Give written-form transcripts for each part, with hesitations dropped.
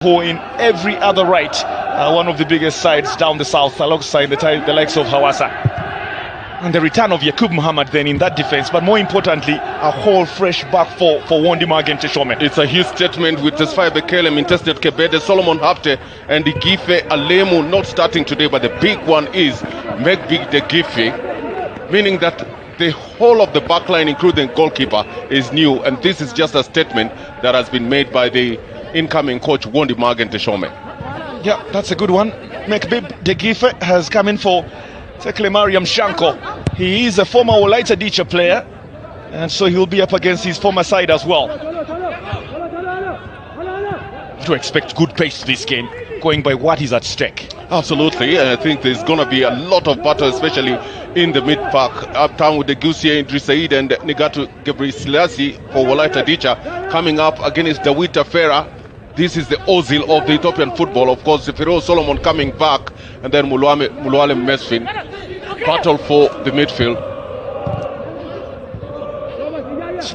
who in every other right, one of the biggest sides down the south, alongside the likes of Hawassa. And the return of Yakub Muhammad then in that defense, but more importantly, a whole fresh back for Wondima against Teshome. It's a huge statement with Tesfaye Bekele, Intested Kebede, Solomon Hapte, and the Gife Alemu not starting today, but the big one is make big the Gife, meaning that the whole of the backline, including goalkeeper, is new, and this is just a statement that has been made by the incoming coach Wondima against Teshome. Yeah, that's a good one. Mekbib De Gife has come in for Tekle Mariam Shanko. He is a former Welayta Dicha player, and so he'll be up against his former side as well. To expect good pace to this game, going by what is at stake. Absolutely, I think there's going to be a lot of battle, especially in the mid-pack. Uptown with the Gusia, Idris Said and Nigatu Gabriel Selassie for Welayta Dicha, coming up against Dawita Fera. This is the Ozil of the Ethiopian football. Of course, Firo Solomon coming back, and then Mulwale Mesfin. Battle for the midfield.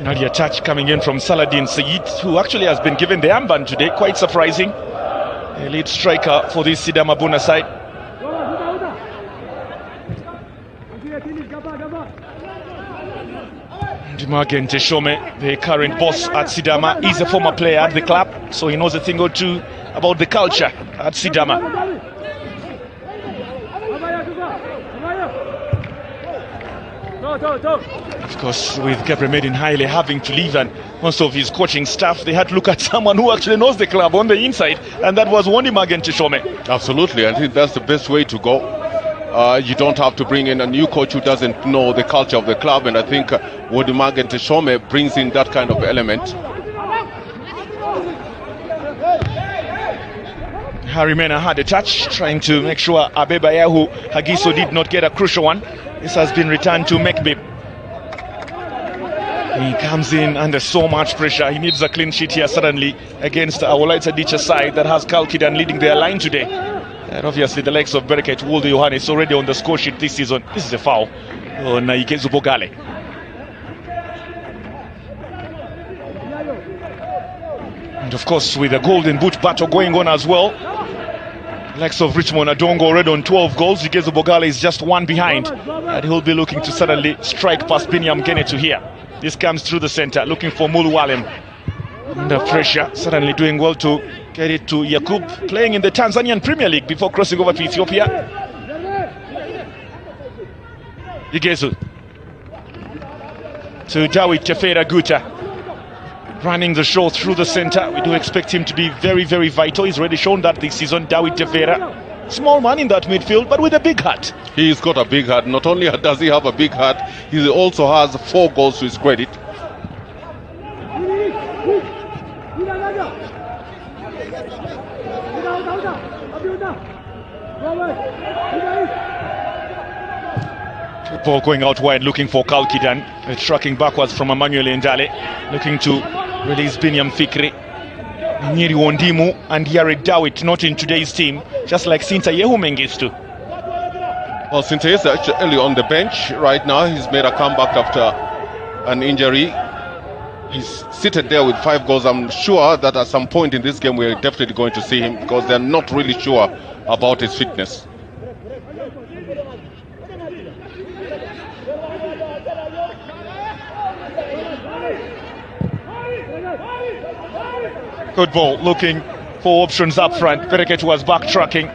Nadia touch coming in from Saladin Said, who actually has been given the armband today. Quite surprising. A lead striker for this Sidama Bunna side. Dimagen Teshome, the current boss at Sidama, is a former player at the club, so he knows a thing or two about the culture at Sidama. Of course, with Gabriel Medin Haile having to leave and most of his coaching staff, they had to look at someone who actually knows the club on the inside, and that was Wondimagen Teshome. Absolutely, I think that's the best way to go. You don't have to bring in a new coach who doesn't know the culture of the club, and I think Wondimagen Teshome brings in that kind of element. Harry Mena had a touch, trying to make sure Abebayahu Hagiso did not get a crucial one. This has been returned to Mekbib. He comes in under so much pressure. He needs a clean sheet here suddenly against our Welayta Dicha side that has Kalkidan leading their line today. And obviously the likes of Bereket Wulde Yohannes already on the score sheet this season. This is a foul on Ikezu Bogale. And of course, with the golden boot battle going on as well, the likes of Richmond Adongo already on 12 goals. Ikezu Bogale is just one behind, and he'll be looking to suddenly strike past Binyam Genetu here. This comes through the center, looking for Mulwalem. Under pressure, suddenly doing well to get it to Yakub, playing in the Tanzanian Premier League before crossing over to Ethiopia. Igezu to Dawit Tefera Guta, running the show through the center. We do expect him to be very, very vital. He's already shown that this season. Dawit Tefera, small man in that midfield, but with a big heart. He's got a big heart. Not only does he have a big heart, he also has 4 goals to his credit. Ball going out wide, looking for Kalkidan. Tracking backwards from Emmanuel Ndale, looking to release Binyam Fikri. Nyeri Wondimu and Yared Dawit not in today's team, just like Sinta Yehu Mengistu. Well, Sinta is actually on the bench right now. He's made a comeback after an injury. He's seated there with 5 goals. I'm sure that at some point in this game we're definitely going to see him, because they're not really sure about his fitness. Good ball, looking for options up front. Bereket was backtracking.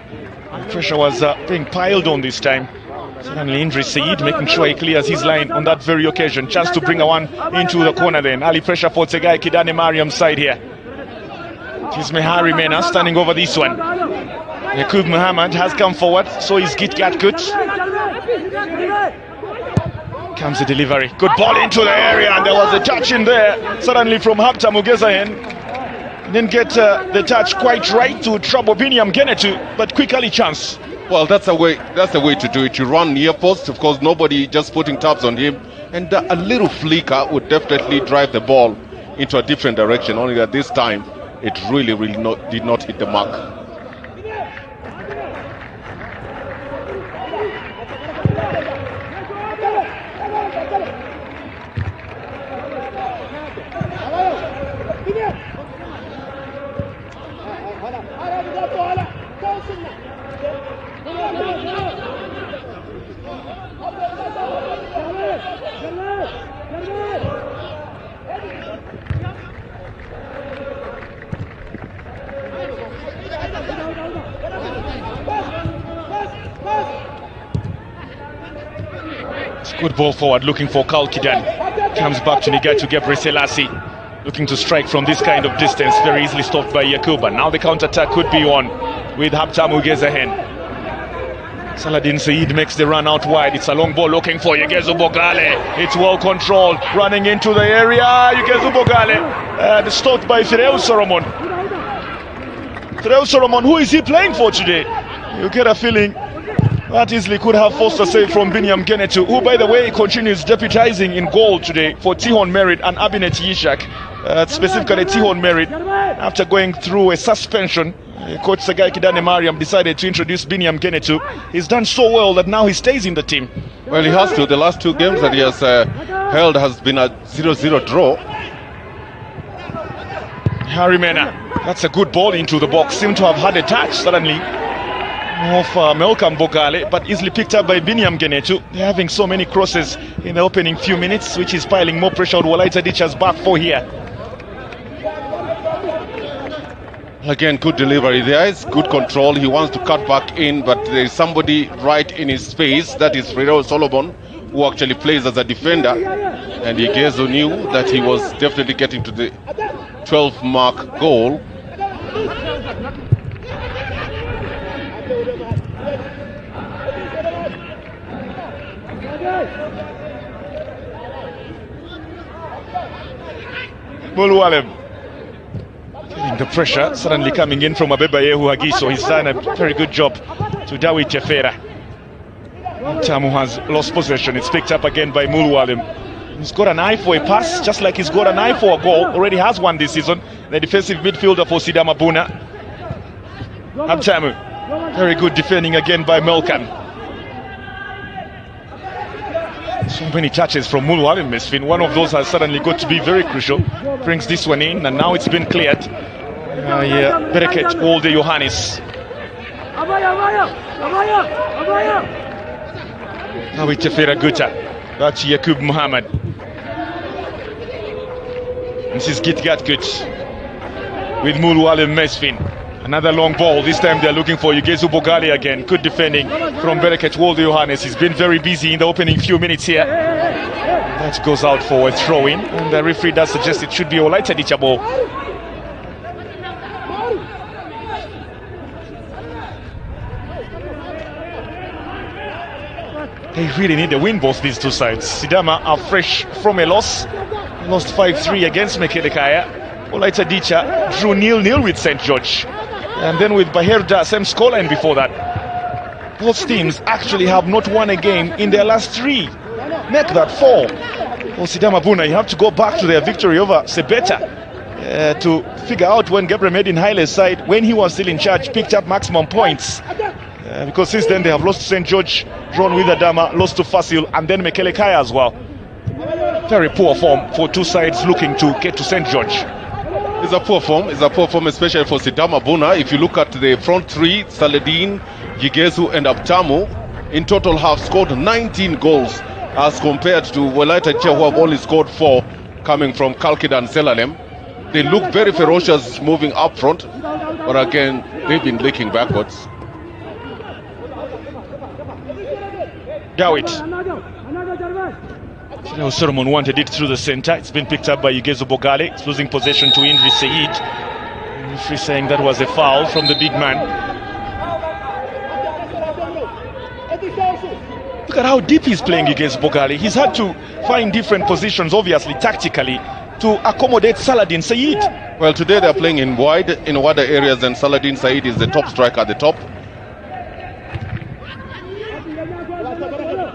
The pressure was being piled on this time. Suddenly Idris Said making sure he clears his line on that very occasion. Chance to bring a one into the corner then. Ali pressure for Tegai Kidane Mariam's side here. It is Mehari Mena standing over this one. Yakub Muhammad has come forward, so is Git Gatkut. Comes the delivery. Good ball into the area, and there was a touch in there. Suddenly from Hapta Mugezahen. Didn't get the touch quite right to trouble Binyam Genetu, but quickly chance. Well, that's the way to do it. You run near post, of course, nobody just putting tabs on him, and a little flicker would definitely drive the ball into a different direction. Only that this time it really did not hit the mark. It's good ball forward, looking for Kalkidan. Comes back to Nigatu Gebre Selassie. Looking to strike from this kind of distance, very easily stopped by Yakuba. Now the counter-attack could be on with Habtamu Gezahen. Saladin Said makes the run out wide. It's a long ball looking for Yegezu Bogale. It's well controlled, running into the area. Yegezu Bogale, stopped by Fireu Solomon. Fireu Solomon, who is he playing for today? You get a feeling that easily could have forced a save from Binyam Genetu, who, by the way, continues deputizing in goal today for Tihon Merit and Abinet Yishak. Specifically Tihon Merit, after going through a suspension. Coach Sagai Kidane Mariam decided to introduce Binyam Genetu. He's done so well that now he stays in the team. Well, he has to. The last two games that he has held has been a 0-0 draw. Harry Mena, that's a good ball into the box. Seemed to have had a touch suddenly of Malcolm Bogale, but easily picked up by Binyam Genetu. They're having so many crosses in the opening few minutes, which is piling more pressure on Welayta Dicha's back four here. Again, good delivery there. It's good control. He wants to cut back in, but there is somebody right in his space. That is Fireu Solomon, who actually plays as a defender. And Yegezu knew that he was definitely getting to the 12-mark goal. Mulwalem feeling the pressure suddenly coming in from Abebayehu Hagiso. He's done a very good job to Dawit Jefera. Tamu has lost possession. It's picked up again by Mulwalem. He's got an eye for a pass, just like he's got an eye for a goal. Already has one this season. The defensive midfielder for Sidama Bunna. Tamu, very good defending again by Melkan. So many touches from Mulwalem Mesfin. One of those has suddenly got to be very crucial. Brings this one in, and now it's been cleared. Bereket Olde Johannes. Now it's Tefera Guta. That's Yakub Muhammad. This is Gitgat Gut with Mulwalem Mesfin. Another long ball. This time they're looking for Yegezu Bogale again. Good defending from Bereket Wolde Johannes. He's been very busy in the opening few minutes here. That goes out for a throw-in, and the referee does suggest it should be Welayta Dicha ball. They really need a win, both these two sides. Sidama are fresh from a loss. Lost 5-3 against Mekelekaya. Welayta Dicha drew 0-0 with St. George. And then with Baherda, same scoreline before that. Both teams actually have not won a game in their last three. Make that four. For Sidama Bunna, you have to go back to their victory over Sebeta to figure out when Gabriel Medin Haile's side, when he was still in charge, picked up maximum points. Because since then they have lost to St. George, drawn with Adama, lost to Fasil, and then Mekelekaya as well. Very poor form for two sides looking to get to St. George. It's a poor form, especially for Sidama Bunna. If you look at the front three, Saladin, Yegezu and Abtamu, in total have scored 19 goals as compared to Welayta Dicha, who have only scored 4, coming from Kalkida and Selalem. They look very ferocious moving up front, but again, they've been leaking backwards. Dawit. Solomon wanted it through the center. It's been picked up by Yegezu Bogale. It's losing possession to Indri Said. Referee saying that was a foul from the big man. Look at how deep he's playing against Bogale. He's had to find different positions, obviously, tactically, to accommodate Saladin Said. Well, today they're playing in wider areas, and Saladin Said is the top striker at the top.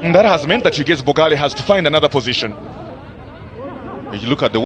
And that has meant that Yegezu Bogale has to find another position. If you look at the